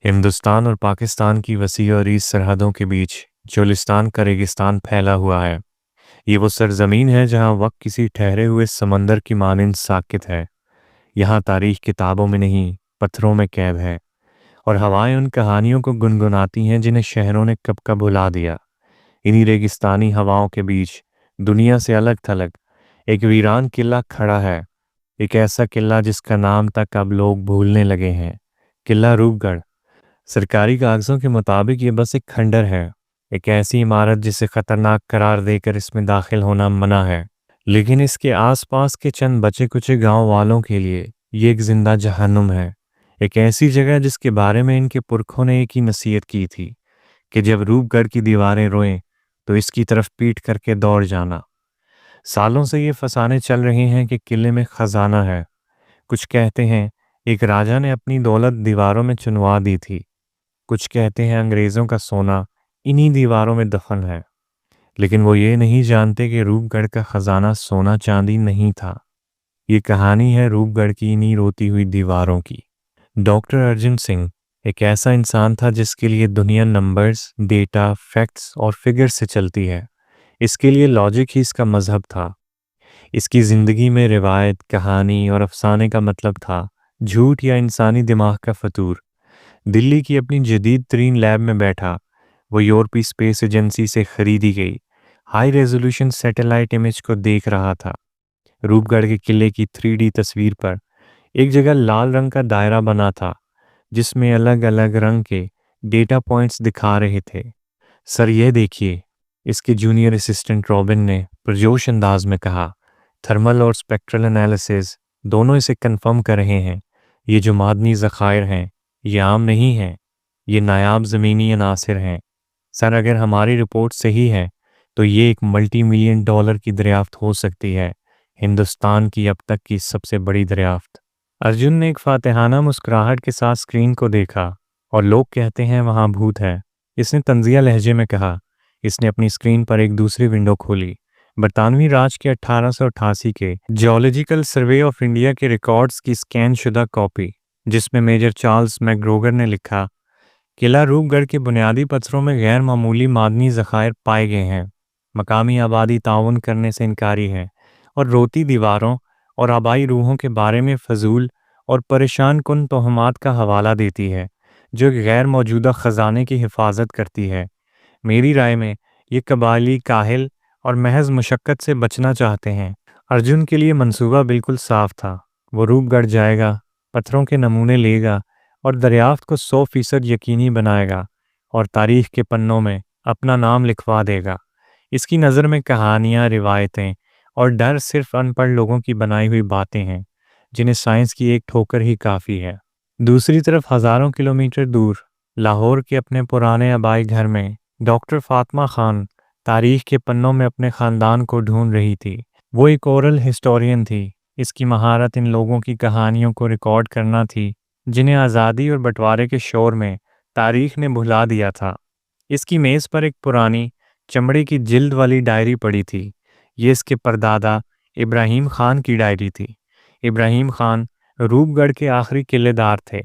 हिंदुस्तान और पाकिस्तान की वसी और इस सरहदों के बीच चोलिस्तान का रेगिस्तान फैला हुआ है। ये वो सरजमीन है जहाँ वक्त किसी ठहरे हुए समंदर की मानिंद साकित है। यहाँ तारीख किताबों में नहीं, पत्थरों में कैद है, और हवाएं उन कहानियों को गुनगुनाती हैं जिन्हें शहरों ने कब कब भुला दिया। इन्हीं रेगिस्तानी हवाओं के बीच दुनिया से अलग थलग एक वीरान किला खड़ा है। एक ऐसा किला जिसका नाम तक अब लोग भूलने लगे हैं। किला रूपगढ़। सरकारी कागजों के मुताबिक ये बस एक खंडर है, एक ऐसी इमारत जिसे खतरनाक करार देकर इसमें दाखिल होना मना है। लेकिन इसके आसपास के चंद बचे कुचे गांव वालों के लिए ये एक जिंदा जहन्नुम है। एक ऐसी जगह जिसके बारे में इनके पुरखों ने एक ही नसीहत की थी कि जब रूपगढ़ की दीवारें रोएं तो इसकी तरफ पीट करके दौड़ जाना। सालों से ये फसाने चल रही हैं कि किले में खजाना है। कुछ कहते हैं एक राजा ने अपनी दौलत दीवारों में चुनवा दी थी। कुछ कहते हैं अंग्रेजों का सोना इन्हीं दीवारों में दफन है। लेकिन वो ये नहीं जानते कि रूपगढ़ का खजाना सोना चांदी नहीं था। ये कहानी है रूपगढ़ की इन्हीं रोती हुई दीवारों की। डॉक्टर अर्जुन सिंह एक ऐसा इंसान था जिसके लिए दुनिया नंबर्स, डेटा, फैक्ट्स और फिगर्स से चलती है। इसके लिए लॉजिक ही इसका मजहब था। इसकी जिंदगी में रिवायत, कहानी और अफसाने का मतलब था झूठ या इंसानी दिमाग का फतूर। दिल्ली की अपनी जदीद तरीन लैब में बैठा वो यूरोपीय स्पेस एजेंसी से खरीदी गई हाई रेजोल्यूशन सैटेलाइट इमेज को देख रहा था। रूपगढ़ के किले की 3D तस्वीर पर एक जगह लाल रंग का दायरा बना था जिसमें अलग अलग रंग के डेटा पॉइंट्स दिखा रहे थे। सर ये देखिए, इसके जूनियर असिस्टेंट रॉबिन ने पुरजोश अंदाज में कहा। थर्मल और स्पेक्ट्रल एनालिसिस दोनों इसे कंफर्म कर रहे हैं। ये जो मादनी ज़खायर हैं ये आम नहीं हैं, ये नायाब ज़मीनी अनासिर हैं। सर अगर हमारी रिपोर्ट सही है तो ये एक $multi-million की दरियाफ्त हो सकती है, हिंदुस्तान की अब तक की सबसे बड़ी दरियाफ्त। अर्जुन ने एक फातिहाना मुस्कुराहट के साथ स्क्रीन को देखा। और लोग कहते हैं वहाँ भूत है, इसने तंजिया लहजे में कहा। इसने अपनी स्क्रीन पर एक दूसरी विंडो खोली। बरतानवी राज के 1888 के जियोलॉजिकल सर्वे ऑफ इंडिया के रिकॉर्ड्स की स्कैन शुदा कॉपी, जिसमें मेजर चार्ल्स मैकग्रोगर ने लिखा, किला रूपगढ़ के बुनियादी पत्थरों में गैर मामूली मादनी ज़खायर पाए गए हैं। मकामी आबादी ताउन करने से इनकारी है और रोती दीवारों और आबाई रूहों के बारे में फजूल और परेशान कुन तोहमात का हवाला देती है जो एक गैर मौजूदा ख़जाने की हिफाजत करती है। मेरी राय में ये कबायली काहिल और महज मुशक्क़त से बचना चाहते हैं। अर्जुन के लिए मंसूबा बिल्कुल साफ था। वो रूपगढ़ जाएगा, पत्थरों के नमूने लेगा और दरियाफ्त को 100% यकीनी बनाएगा और तारीख के पन्नों में अपना नाम लिखवा देगा। इसकी नज़र में कहानियाँ, रिवायतें और डर सिर्फ अनपढ़ लोगों की बनाई हुई बातें हैं जिन्हें साइंस की एक ठोकर ही काफ़ी है। दूसरी तरफ हज़ारों किलोमीटर दूर लाहौर के अपने पुराने आबाई घर में डॉक्टर फातिमा खान तारीख के पन्नों में अपने ख़ानदान को ढूंढ रही थी। वो एक ओरल हिस्टोरियन थी। इसकी महारत इन लोगों की कहानियों को रिकॉर्ड करना थी जिन्हें आज़ादी और बंटवारे के शोर में तारीख ने भुला दिया था। इसकी मेज़ पर एक पुरानी चमड़े की जिल्द वाली डायरी पड़ी थी। ये इसके परदादा इब्राहिम खान की डायरी थी। इब्राहिम खान रूपगढ़ के आखिरी किलेदार थे।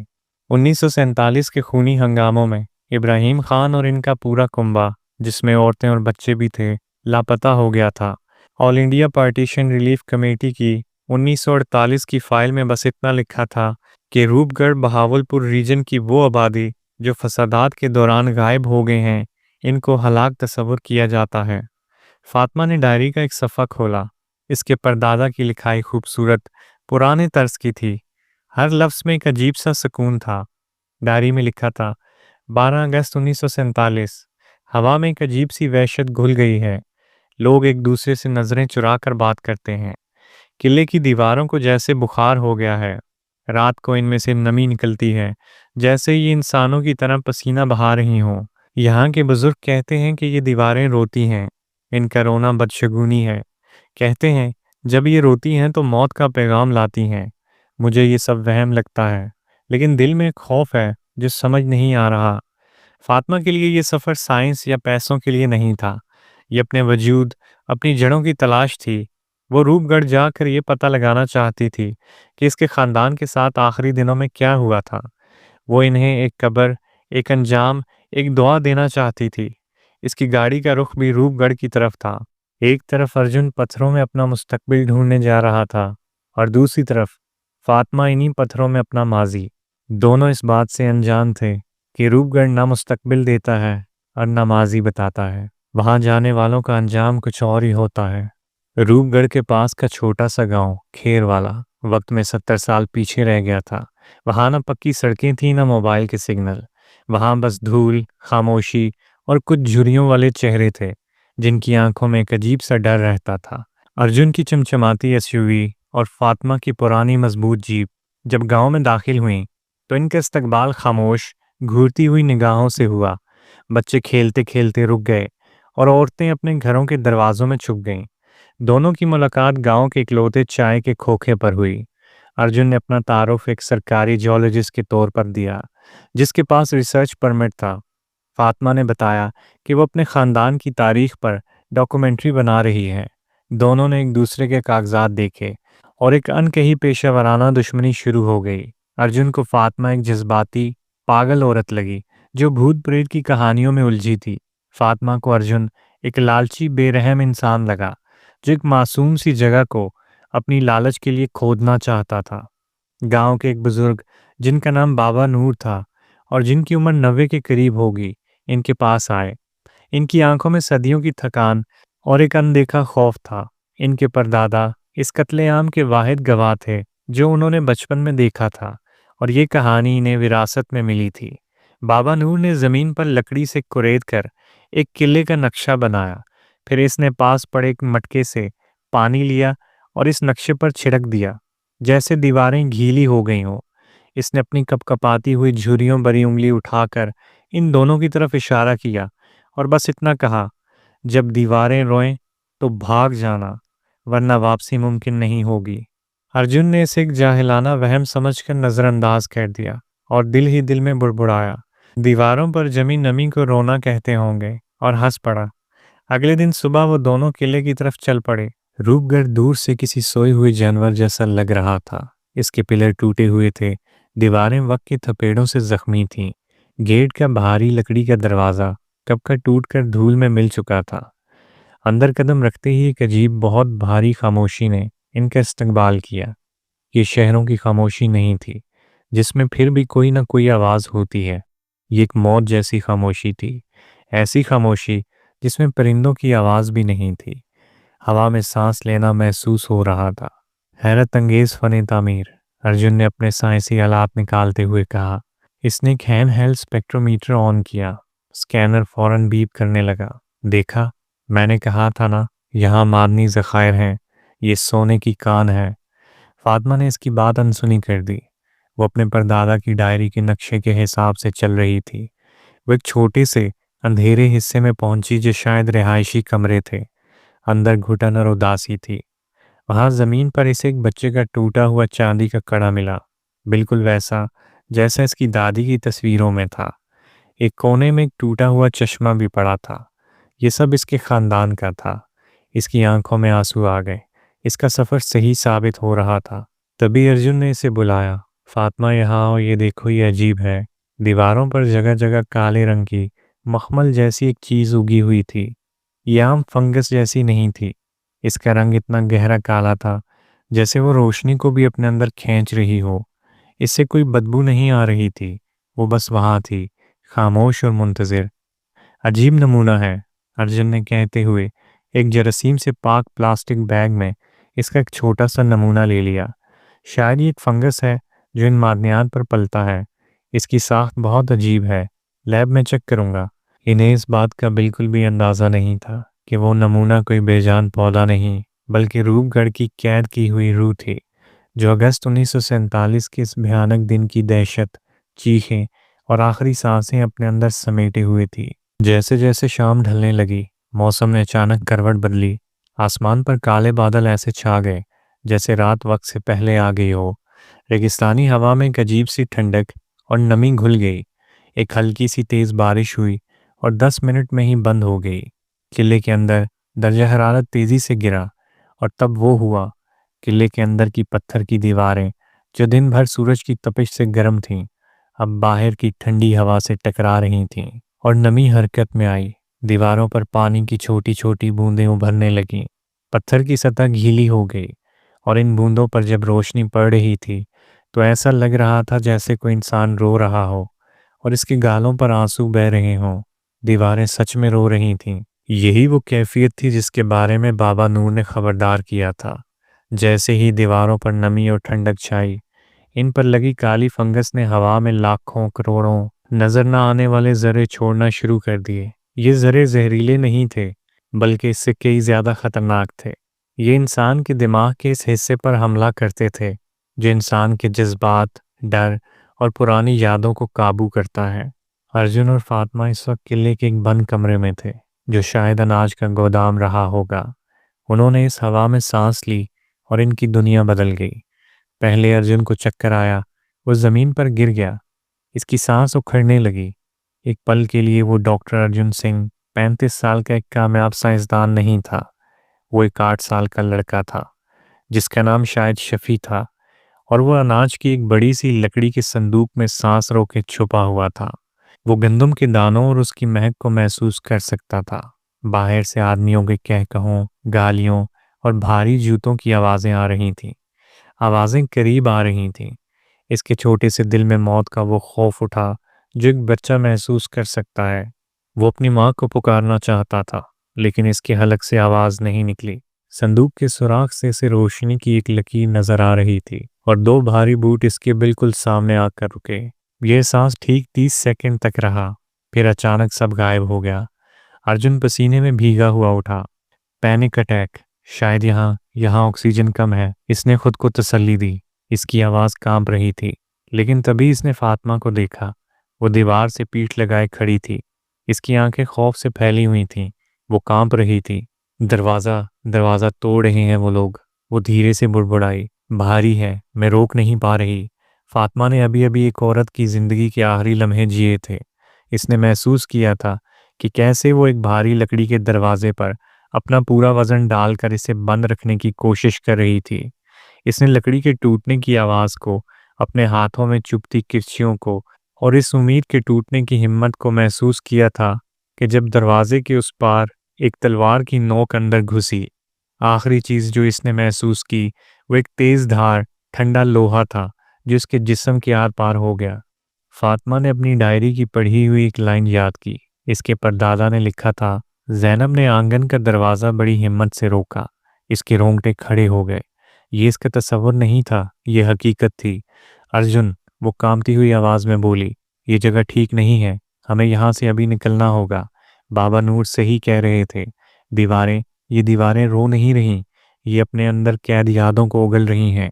1947 के खूनी हंगामों में इब्राहिम खान और इनका पूरा कुंबा, जिसमें औरतें और बच्चे भी थे, लापता हो गया था। All India partition relief committee की 1948 की फाइल में बस इतना लिखा था कि रूपगढ़ बहावलपुर रीजन की वो आबादी जो फसादात के दौरान गायब हो गए हैं, इनको हलाक तस्वुर किया जाता है। फातिमा ने डायरी का एक सफ़ा खोला। इसके परदादा की लिखाई खूबसूरत पुराने तर्ज की थी। हर लफ्ज़ में एक अजीब सा सुकून था। डायरी में लिखा था, 12 अगस्त 1947। हवा में एक अजीब सी वहशत घुल गई है। लोग एक दूसरे से नज़रें चुरा कर बात करते हैं। किले की दीवारों को जैसे बुखार हो गया है। रात को इनमें से नमी निकलती है, जैसे ये इंसानों की तरह पसीना बहा रही हों। यहाँ के बुजुर्ग कहते हैं कि ये दीवारें रोती हैं। इनका रोना बदशगुनी है। कहते हैं जब ये रोती हैं तो मौत का पैगाम लाती हैं। मुझे ये सब वहम लगता है, लेकिन दिल में एक खौफ है जो समझ नहीं आ रहा। फातिमा के लिए ये सफ़र साइंस या पैसों के लिए नहीं था। ये अपने वजूद, अपनी जड़ों की तलाश थी। वो रूपगढ़ जाकर ये पता लगाना चाहती थी कि इसके ख़ानदान के साथ आखिरी दिनों में क्या हुआ था। वो इन्हें एक कब्र एक अंजाम एक दुआ देना चाहती थी। इसकी गाड़ी का रुख भी रूपगढ़ की तरफ था। एक तरफ अर्जुन पत्थरों में अपना मुस्तकबिल ढूंढने जा रहा था और दूसरी तरफ फातिमा इन्हीं पत्थरों में अपना माजी। दोनों इस बात से अनजान थे कि रूपगढ़ ना मुस्तकबिल देता है और ना माजी बताता है। वहां जाने वालों का अंजाम कुछ और ही होता है। रूपगढ़ के पास का छोटा सा गांव खेर वाला वक्त में 70 साल पीछे रह गया था। वहां ना पक्की सड़कें थी ना मोबाइल के सिग्नल। वहां बस धूल, खामोशी और कुछ झुर्रियों वाले चेहरे थे जिनकी आंखों में एक अजीब सा डर रहता था। अर्जुन की चमचमाती एसयूवी और फातिमा की पुरानी मजबूत जीप जब गांव में दाखिल हुई तो इनका इस्तकबाल खामोश, घूरती हुई निगाहों से हुआ। बच्चे खेलते खेलते रुक गए और औरतें अपने घरों के दरवाजों में छुप गईं। दोनों की मुलाकात गांव के इकलौते चाय के खोखे पर हुई। अर्जुन ने अपना तारुफ एक सरकारी जियोलॉजिस्ट के तौर पर दिया जिसके पास रिसर्च परमिट था। फातिमा ने बताया कि वो अपने खानदान की तारीख पर डॉक्यूमेंट्री बना रही है। दोनों ने एक दूसरे के कागजात देखे और एक अनकही पेशेवराना दुश्मनी शुरू हो गई। अर्जुन को फातिमा एक जज्बाती, पागल औरत लगी जो भूत प्रेत की कहानियों में उलझी थी। फातिमा को अर्जुन एक लालची, बेरहम इंसान लगा जो एक मासूम सी जगह को अपनी लालच के लिए खोदना चाहता था। गांव के एक बुजुर्ग जिनका नाम बाबा नूर था और जिनकी उम्र 90 के करीब होगी, इनके पास आए। इनकी आंखों में सदियों की थकान और एक अनदेखा खौफ था। इनके परदादा इस कत्लेआम के वाहिद गवाह थे जो उन्होंने बचपन में देखा था और ये कहानी इन्हें विरासत में मिली थी। बाबा नूर ने जमीन पर लकड़ी से कुरेद कर एक किले का नक्शा बनाया। फिर इसने पास पड़े एक मटके से पानी लिया और इस नक्शे पर छिड़क दिया जैसे दीवारें गीली हो गई हों। इसने अपनी कपकपाती हुई झुर्रियों भरी उंगली उठाकर इन दोनों की तरफ इशारा किया और बस इतना कहा, जब दीवारें रोएं तो भाग जाना, वरना वापसी मुमकिन नहीं होगी। अर्जुन ने इसे एक जाहिलाना वहम समझकर नजरअंदाज कर दिया और दिल ही दिल में बुड़बुड़ाया, दीवारों पर जमी नमी को रोना कहते होंगे, और हंस पड़ा। अगले दिन सुबह वो दोनों किले की तरफ चल पड़े। रूपगढ़ दूर से किसी सोए हुए जानवर जैसा लग रहा था। इसके पिलर टूटे हुए थे, दीवारें वक्त के थपेड़ों से जख्मी थीं। गेट का भारी लकड़ी का दरवाज़ा कब का टूटकर धूल में मिल चुका था। अंदर कदम रखते ही एक अजीब, बहुत भारी खामोशी ने इनका इस्तकबाल किया। ये शहरों की खामोशी नहीं थी जिसमें फिर भी कोई ना कोई आवाज़ होती है। ये एक मौत जैसी खामोशी थी, ऐसी खामोशी जिसमें परिंदों की आवाज़ भी नहीं थी। हवा में सांस लेना महसूस हो रहा था। हैरत अंगेज फने तामीर, अर्जुन ने अपने साइंसी आलात निकालते हुए कहा। इसने एक हैंड हेल्ड स्पेक्ट्रोमीटर ऑन किया। स्कैनर फौरन बीप करने लगा। देखा, मैंने कहा था ना, यहाँ मादनी ज़खायर हैं, ये सोने की कान है। फातिमा ने इसकी बात अनसुनी कर दी। वो अपने परदादा की डायरी के नक्शे के हिसाब से चल रही थी। वो एक छोटे से अंधेरे हिस्से में पहुंची जो शायद रिहायशी कमरे थे। अंदर घुटन और उदासी थी। वहां जमीन पर इसे एक बच्चे का टूटा हुआ चांदी का कड़ा मिला, बिल्कुल वैसा जैसा इसकी दादी की तस्वीरों में था। एक कोने में एक टूटा हुआ चश्मा भी पड़ा था। ये सब इसके खानदान का था। इसकी आंखों में आंसू आ गए। इसका सफर सही साबित हो रहा था। तभी अर्जुन ने इसे बुलाया। फातिमा, यहाँ आओ, ये देखो, ये अजीब है। दीवारों पर जगह जगह काले रंग की मखमल जैसी एक चीज उगी हुई थी। ये आम फंगस जैसी नहीं थी। इसका रंग इतना गहरा काला था जैसे वो रोशनी को भी अपने अंदर खींच रही हो। इससे कोई बदबू नहीं आ रही थी। वो बस वहां थी, खामोश और मुंतजिर। अजीब नमूना है, अर्जुन ने कहते हुए एक जरासीम से पाक प्लास्टिक बैग में इसका एक छोटा सा नमूना ले लिया। शायद ये एक फंगस है जो इन मादनियात पर पलता है। इसकी साख्त बहुत अजीब है। लैब में चेक करूंगा। इन्हें इस बात का बिल्कुल भी अंदाज़ा नहीं था कि वो नमूना कोई बेजान पौधा नहीं बल्कि रूपगढ़ की कैद की हुई रूह थी जो अगस्त 1947 के इस भयानक दिन की दहशत, चीखें और आखिरी सांसें अपने अंदर समेटे हुए थी। जैसे जैसे शाम ढलने लगी, मौसम ने अचानक करवट बदली। आसमान पर काले बादल ऐसे छा गए जैसे रात वक्त से पहले आ गई हो। रेगिस्तानी हवा में एक अजीब सी ठंडक और नमी घुल गई। एक हल्की सी तेज बारिश हुई और 10 मिनट में ही बंद हो गई। किले के अंदर दर्जा हरारत तेजी से गिरा और तब वो हुआ। किले के अंदर की पत्थर की दीवारें जो दिन भर सूरज की तपिश से गर्म थीं, अब बाहर की ठंडी हवा से टकरा रही थीं और नमी हरकत में आई। दीवारों पर पानी की छोटी छोटी बूंदें उभरने लगीं। पत्थर की सतह गीली हो गई और इन बूंदों पर जब रोशनी पड़ रही थी तो ऐसा लग रहा था जैसे कोई इंसान रो रहा हो और इसके गालों पर आंसू बह रहे हों। दीवारें सच में रो रही थीं। यही वो कैफियत थी जिसके बारे में बाबा नूर ने खबरदार किया था। जैसे ही दीवारों पर नमी और ठंडक छाई, इन पर लगी काली फंगस ने हवा में लाखों करोड़ों नजर न आने वाले जर्रे छोड़ना शुरू कर दिए। ये जर्रे जहरीले नहीं थे, बल्कि इससे कई ज्यादा खतरनाक थे। ये इंसान के दिमाग के इस हिस्से पर हमला करते थे जो इंसान के जज्बात, डर और पुरानी यादों को काबू करता है। अर्जुन और फातिमा इस वक्त किले के एक बंद कमरे में थे, जो शायद अनाज का गोदाम रहा होगा। उन्होंने इस हवा में सांस ली और इनकी दुनिया बदल गई। पहले अर्जुन को चक्कर आया, वो जमीन पर गिर गया, इसकी सांस उखड़ने लगी। एक पल के लिए वो डॉक्टर अर्जुन सिंह 35 साल का एक कामयाब साइंसदान नहीं था। वो एक 8 साल का लड़का था जिसका नाम शायद शफी था, और वो अनाज की एक बड़ी सी लकड़ी के संदूक में सांस रोके छुपा हुआ था। वो गंदम के दानों और उसकी महक को महसूस कर सकता था। बाहर से आदमियों के कहकहों, गालियों और भारी जूतों की आवाजें आ रही थीं। आवाजें करीब आ रही थीं। इसके छोटे से दिल में मौत का वो खौफ उठा जो एक बच्चा महसूस कर सकता है। वो अपनी माँ को पुकारना चाहता था, लेकिन इसके हलक से आवाज नहीं निकली। संदूक के सुराख से इसे रोशनी की एक लकीर नजर आ रही थी और दो भारी बूट इसके बिल्कुल सामने आकर रुके। यह सांस ठीक 30 सेकंड तक रहा, फिर अचानक सब गायब हो गया। अर्जुन पसीने में भीगा हुआ उठा। पैनिक अटैक, शायद यहाँ यहाँ ऑक्सीजन कम है, इसने खुद को तसल्ली दी। इसकी आवाज कांप रही थी, लेकिन तभी इसने फातिमा को देखा। वो दीवार से पीठ लगाए खड़ी थी, इसकी आंखें खौफ से फैली हुई थीं, वो कांप रही थी। दरवाजा दरवाजा तोड़ रहे हैं वो लोग, वो धीरे से बुड़बुड़ाई। भारी है, मैं रोक नहीं पा रही। फातिमा ने अभी अभी एक औरत की जिंदगी के आखिरी लम्हे जिए थे। इसने महसूस किया था कि कैसे वो एक भारी लकड़ी के दरवाजे पर अपना पूरा वजन डालकर इसे बंद रखने की कोशिश कर रही थी। इसने लकड़ी के टूटने की आवाज को, अपने हाथों में चुभती किरचियों को और इस उम्मीद के टूटने की हिम्मत को महसूस किया था कि जब दरवाजे के उस पार एक तलवार की नोक अंदर घुसी। आखिरी चीज जो इसने महसूस की वो एक तेज धार ठंडा लोहा था जो इसके जिस्म के आर पार हो गया। फातिमा ने अपनी डायरी की पढ़ी हुई एक लाइन याद की। इसके परदादा ने लिखा था, जैनब ने आंगन का दरवाज़ा बड़ी हिम्मत से रोका। इसके रोंगटे खड़े हो गए। ये इसका तस्वुर नहीं था, ये हकीकत थी। अर्जुन, वो कांपती हुई आवाज़ में बोली, ये जगह ठीक नहीं है, हमें यहाँ से अभी निकलना होगा। बाबा नूर सही कह रहे थे। ये दीवारें रो नहीं रहीं, ये अपने अंदर कैद यादों को उगल रही हैं।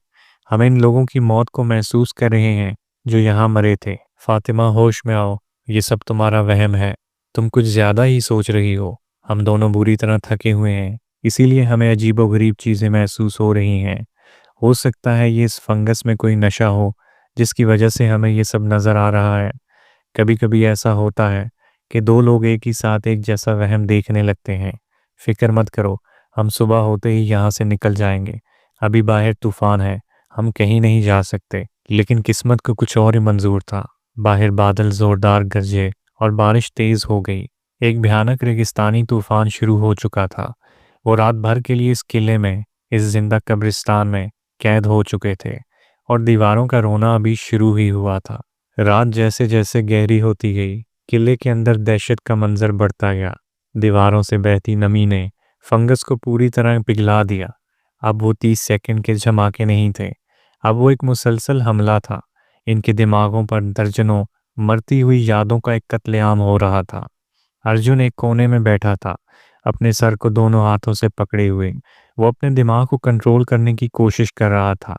हमें इन लोगों की मौत को महसूस कर रहे हैं जो यहाँ मरे थे। फातिमा, होश में आओ, ये सब तुम्हारा वहम है। तुम कुछ ज्यादा ही सोच रही हो। हम दोनों बुरी तरह थके हुए हैं, इसीलिए हमें अजीबोगरीब चीजें महसूस हो रही हैं। हो सकता है ये इस फंगस में कोई नशा हो जिसकी वजह से हमें ये सब नजर आ रहा है। कभी कभी ऐसा होता है कि दो लोग एक ही साथ एक जैसा वहम देखने लगते हैं। फिक्र मत करो, हम सुबह होते ही यहाँ से निकल जाएंगे। अभी बाहर तूफान है, हम कहीं नहीं जा सकते। लेकिन किस्मत को कुछ और ही मंजूर था। बाहर बादल जोरदार गरजे और बारिश तेज हो गई। एक भयानक रेगिस्तानी तूफान शुरू हो चुका था। वो रात भर के लिए इस किले में, इस जिंदा कब्रिस्तान में कैद हो चुके थे और दीवारों का रोना अभी शुरू ही हुआ था। रात जैसे जैसे गहरी होती गई, किले के अंदर दहशत का मंजर बढ़ता गया। दीवारों से बहती नमी ने फंगस को पूरी तरह पिघला दिया। अब वो 30 सेकंड के धमाके नहीं थे, अब वो एक मुसलसल हमला था। इनके दिमागों पर दर्जनों मरती हुई यादों का एक कत्लेआम हो रहा था। अर्जुन एक कोने में बैठा था, अपने सर को दोनों हाथों से पकड़े हुए। वो अपने दिमाग को कंट्रोल करने की कोशिश कर रहा था,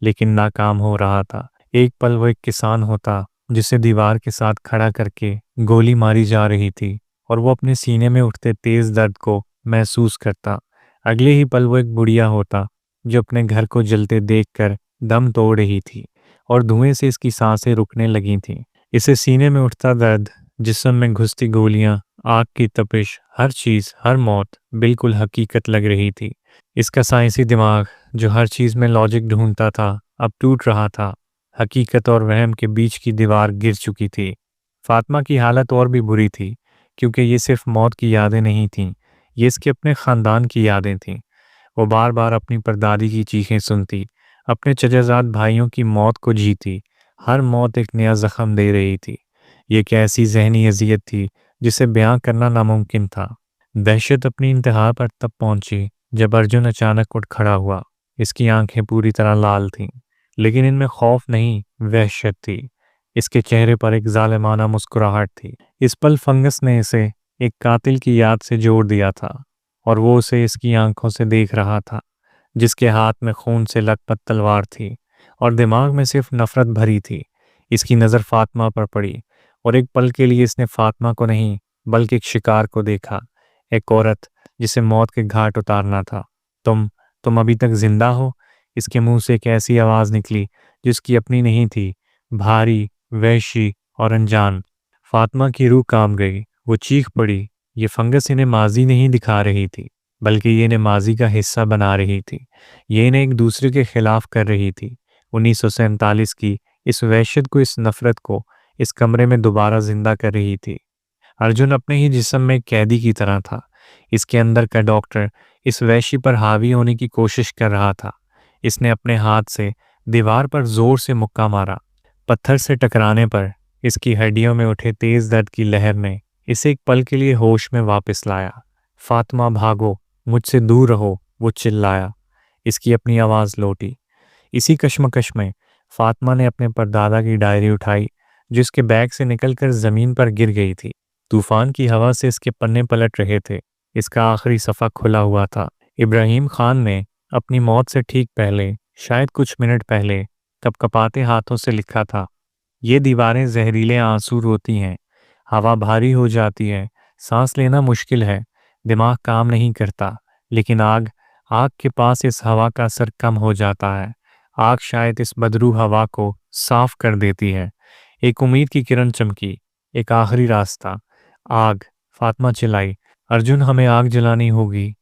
लेकिन नाकाम हो रहा था। एक पल वो एक किसान होता जिसे दीवार के साथ खड़ा करके गोली मारी जा रही थी और वो अपने सीने में उठते तेज दर्द को महसूस करता। अगले ही पल वो एक बुढ़िया होता जो अपने घर को जलते देखकर दम तोड़ रही थी और धुएं से इसकी सांसें रुकने लगी थीं। इसे सीने में उठता दर्द, जिस्म में घुसती गोलियां, आग की तपिश, हर चीज, हर मौत बिल्कुल हकीकत लग रही थी। इसका साइंसी दिमाग जो हर चीज में लॉजिक ढूंढता था अब टूट रहा था। हकीकत और वहम के बीच की दीवार गिर चुकी थी। फातिमा की हालत और भी बुरी थी, क्योंकि ये सिर्फ मौत की यादें नहीं थीं, ये इसके अपने ख़ानदान की यादें थीं। वो बार बार अपनी परदादी की चीखें सुनती, अपने चचाजाद भाइयों की मौत को जीती। हर मौत एक नया जख्म दे रही थी। ये एक ऐसी जहनी अजियत थी जिसे बयां करना नामुमकिन था। दहशत अपनी इंतहा पर तब पहुंची जब अर्जुन अचानक उठ खड़ा हुआ। इसकी आंखें पूरी तरह लाल थीं, लेकिन इनमें खौफ नहीं, वहशत थी। इसके चेहरे पर एक जालिमाना मुस्कुराहट थी। इस पल फंगस ने इसे एक कातिल की याद से जोड़ दिया था, और वो उसे इसकी आंखों से देख रहा था, जिसके हाथ में खून से लथपथ तलवार थी और दिमाग में सिर्फ नफरत भरी थी। इसकी नज़र फातिमा पर पड़ी, और एक पल के लिए इसने फातिमा को नहीं, बल्कि एक शिकार को देखा, एक औरत जिसे मौत के घाट उतारना था। तुम अभी तक जिंदा हो? इसके मुंह से एक ऐसी आवाज़ निकली जिसकी अपनी नहीं थी, भारी, वहशी और अनजान। फातिमा की रूह कांप गई। वो चीख पड़ी। ये फंगस इन्हें माजी नहीं दिखा रही थी, बल्कि ये इन्हें माजी का हिस्सा बना रही थी। ये इन्हें एक दूसरे के खिलाफ कर रही थी। 1947 की इस वहशत को, इस नफरत को इस कमरे में दोबारा जिंदा कर रही थी। अर्जुन अपने ही जिस्म में कैदी की तरह था। इसके अंदर का डॉक्टर इस वहशी पर हावी होने की कोशिश कर रहा था। इसने अपने हाथ से दीवार पर जोर से मुक्का मारा। पत्थर से टकराने पर इसकी हड्डियों में उठे तेज दर्द की लहर ने इसे एक पल के लिए होश में वापस लाया। फातिमा भागो, मुझसे दूर रहो, वो चिल्लाया। इसकी अपनी आवाज़ लौटी। इसी कश्मकश में फातिमा ने अपने परदादा की डायरी उठाई, जिसके बैग से निकलकर ज़मीन पर गिर गई थी। तूफान की हवा से इसके पन्ने पलट रहे थे। इसका आखिरी सफ़ा खुला हुआ था। इब्राहिम खान ने अपनी मौत से ठीक पहले, शायद कुछ मिनट पहले, कपकपाते हाथों से लिखा था, ये दीवारें जहरीले आंसू रोती हैं, हवा भारी हो जाती है, सांस लेना मुश्किल है, दिमाग काम नहीं करता, लेकिन आग आग के पास इस हवा का असर कम हो जाता है। आग शायद इस बदरू हवा को साफ कर देती है। एक उम्मीद की किरण चमकी, एक आखिरी रास्ता। आग, फातिमा चिल्लाई, अर्जुन हमें आग जलानी होगी।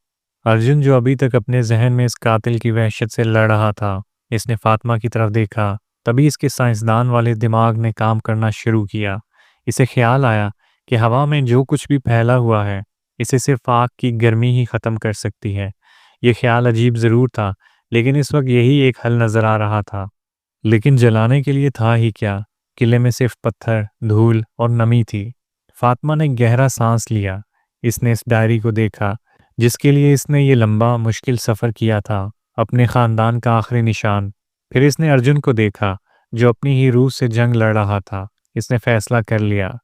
अर्जुन, जो अभी तक अपने जहन में इस कातिल की वहशत से लड़ रहा था, इसने फातिमा की तरफ देखा। तभी इसके साइंसदान वाले दिमाग ने काम करना शुरू किया। इसे ख्याल आया कि हवा में जो कुछ भी फैला हुआ है, इसे सिर्फ आग की गर्मी ही ख़त्म कर सकती है। यह ख्याल अजीब ज़रूर था, लेकिन इस वक्त यही एक हल नज़र आ रहा था। लेकिन जलाने के लिए था ही क्या? किले में सिर्फ पत्थर, धूल और नमी थी। फातिमा ने गहरा सांस लिया। इसने इस डायरी को देखा, जिसके लिए इसने ये लंबा मुश्किल सफ़र किया था, अपने ख़ानदान का आखिरी निशान। फिर इसने अर्जुन को देखा, जो अपनी ही रूह से जंग लड़ रहा था। इसने फैसला कर लिया,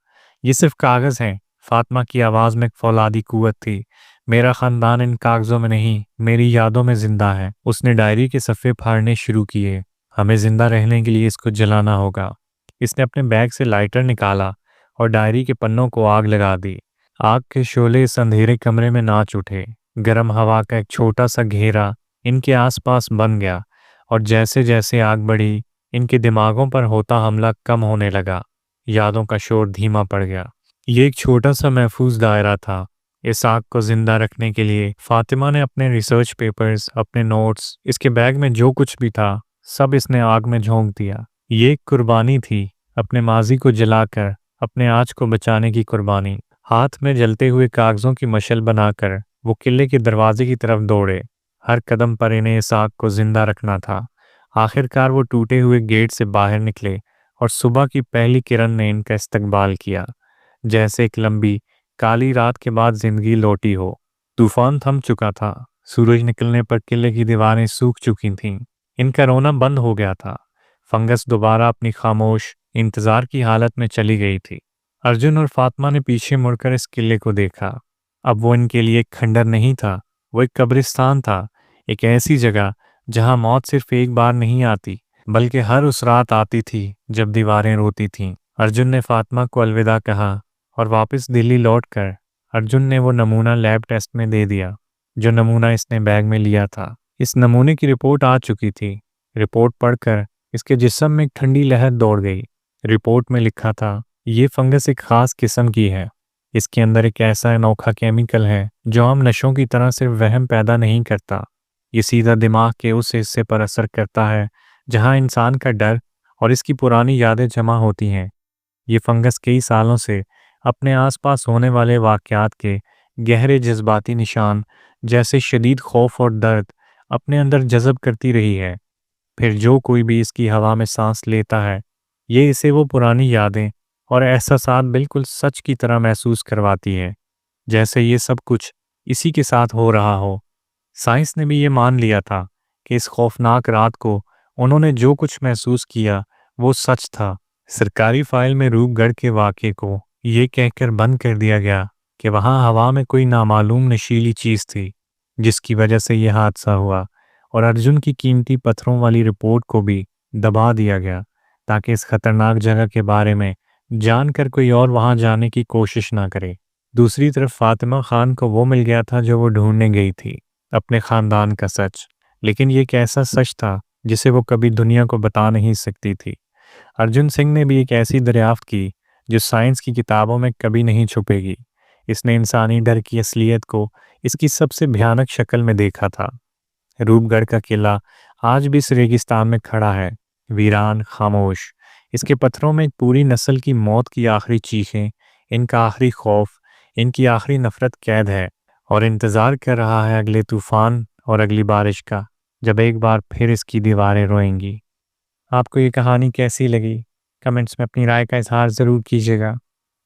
ये सिर्फ कागज़ हैं। फातिमा की आवाज़ में एक फौलादी कुव्वत थी। मेरा ख़ानदान इन कागज़ों में नहीं, मेरी यादों में ज़िंदा है। उसने डायरी के सफ़े फाड़ने शुरू किए। हमें ज़िंदा रहने के लिए इसको जलाना होगा। इसने अपने बैग से लाइटर निकाला और डायरी के पन्नों को आग लगा दी। आग के शोले इस अंधेरे कमरे में नाच उठे। गर्म हवा का एक छोटा सा घेरा इनके आसपास बन गया, और जैसे जैसे आग बढ़ी, इनके दिमागों पर होता हमला कम होने लगा। यादों का शोर धीमा पड़ गया। ये एक छोटा सा महफूज दायरा था। इस आग को जिंदा रखने के लिए फातिमा ने अपने रिसर्च पेपर्स, अपने नोट्स, इसके बैग में जो कुछ भी था, सब इसने आग में झोंक दिया। ये एक कुर्बानी थी, अपने माजी को जलाकर अपने आज को बचाने की कुर्बानी। हाथ में जलते हुए कागजों की मशल बनाकर वो किले के दरवाजे की तरफ दौड़े। हर कदम पर इन्हें इस आग को जिंदा रखना था। आखिरकार वो टूटे हुए गेट से बाहर निकले, और सुबह की पहली किरण ने इनका इस्तकबाल किया, जैसे एक लंबी काली रात के बाद जिंदगी लौटी हो। तूफान थम चुका था। सूरज निकलने पर किले की दीवारें सूख चुकी थीं। इनका रोना बंद हो गया था। फंगस दोबारा अपनी खामोश इंतजार की हालत में चली गई थी। अर्जुन और फातिमा ने पीछे मुड़कर इस किले को देखा। अब वो इनके लिए एक खंडर नहीं था, वो एक कब्रिस्तान था, एक ऐसी जगह जहां मौत सिर्फ एक बार नहीं आती, बल्कि हर उस रात आती थी जब दीवारें रोती थीं। अर्जुन ने फातिमा को अलविदा कहा और वापस दिल्ली लौटकर अर्जुन ने वो नमूना लैब टेस्ट में दे दिया, जो नमूना इसने बैग में लिया था। इस नमूने की रिपोर्ट आ चुकी थी। रिपोर्ट पढ़कर इसके जिस्म में एक ठंडी लहर दौड़ गई। रिपोर्ट में लिखा था, ये फंगस एक खास किस्म की है। इसके अंदर एक ऐसा अनोखा केमिकल है जो आम नशों की तरह सिर्फ वहम पैदा नहीं करता, ये सीधा दिमाग के उस हिस्से पर असर करता है जहां इंसान का डर और इसकी पुरानी यादें जमा होती हैं। ये फंगस कई सालों से अपने आसपास होने वाले वाक़यात के गहरे जज़्बाती निशान जैसे शदीद खौफ और दर्द अपने अंदर जज़ब करती रही है। फिर जो कोई भी इसकी हवा में सांस लेता है, ये इसे वो पुरानी यादें और एहसासात बिल्कुल सच की तरह महसूस करवाती है, जैसे ये सब कुछ इसी के साथ हो रहा हो। साइंस ने भी ये मान लिया था कि इस खौफनाक रात को उन्होंने जो कुछ महसूस किया वो सच था। सरकारी फाइल में रूपगढ़ के वाक़ये को ये कहकर बंद कर दिया गया कि वहाँ हवा में कोई नामालूम नशीली चीज़ थी, जिसकी वजह से ये हादसा हुआ, और अर्जुन की कीमती पत्थरों वाली रिपोर्ट को भी दबा दिया गया ताकि इस खतरनाक जगह के बारे में जानकर कोई और वहाँ जाने की कोशिश ना करे। दूसरी तरफ फातिमा खान को वो मिल गया था जो वो ढूंढने गई थी, अपने खानदान का सच। लेकिन ये एक ऐसा सच था जिसे वो कभी दुनिया को बता नहीं सकती थी। अर्जुन सिंह ने भी एक ऐसी दरियाफ्त की जो साइंस की किताबों में कभी नहीं छुपेगी। इसने इंसानी डर की असलियत को इसकी सबसे भयानक शक्ल में देखा था। रूपगढ़ का किला आज भी इस रेगिस्तान में खड़ा है, वीरान, खामोश। इसके पत्थरों में एक पूरी नस्ल की मौत की आखिरी चीखें, इनका आखिरी खौफ, इनकी आखिरी नफरत कैद है, और इंतज़ार कर रहा है अगले तूफान और अगली बारिश का, जब एक बार फिर इसकी दीवारें रोएंगी। आपको ये कहानी कैसी लगी? कमेंट्स में अपनी राय का इज़हार ज़रूर कीजिएगा।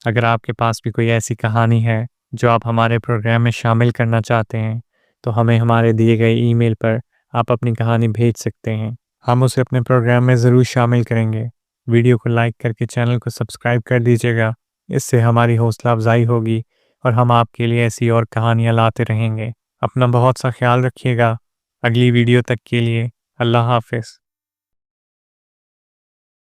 अगर आपके पास भी कोई ऐसी कहानी है जो आप हमारे प्रोग्राम में शामिल करना चाहते हैं, तो हमें हमारे दिए गए ईमेल पर आप अपनी कहानी भेज सकते हैं। हम उसे अपने प्रोग्राम में ज़रूर शामिल करेंगे। वीडियो को लाइक करके चैनल को सब्सक्राइब कर दीजिएगा। इससे हमारी हौसला अफजाई होगी और हम आपके लिए ऐसी और कहानियाँ लाते रहेंगे। अपना बहुत सा ख्याल रखिएगा। अगली वीडियो तक के लिए अल्लाह हाफ़िज़।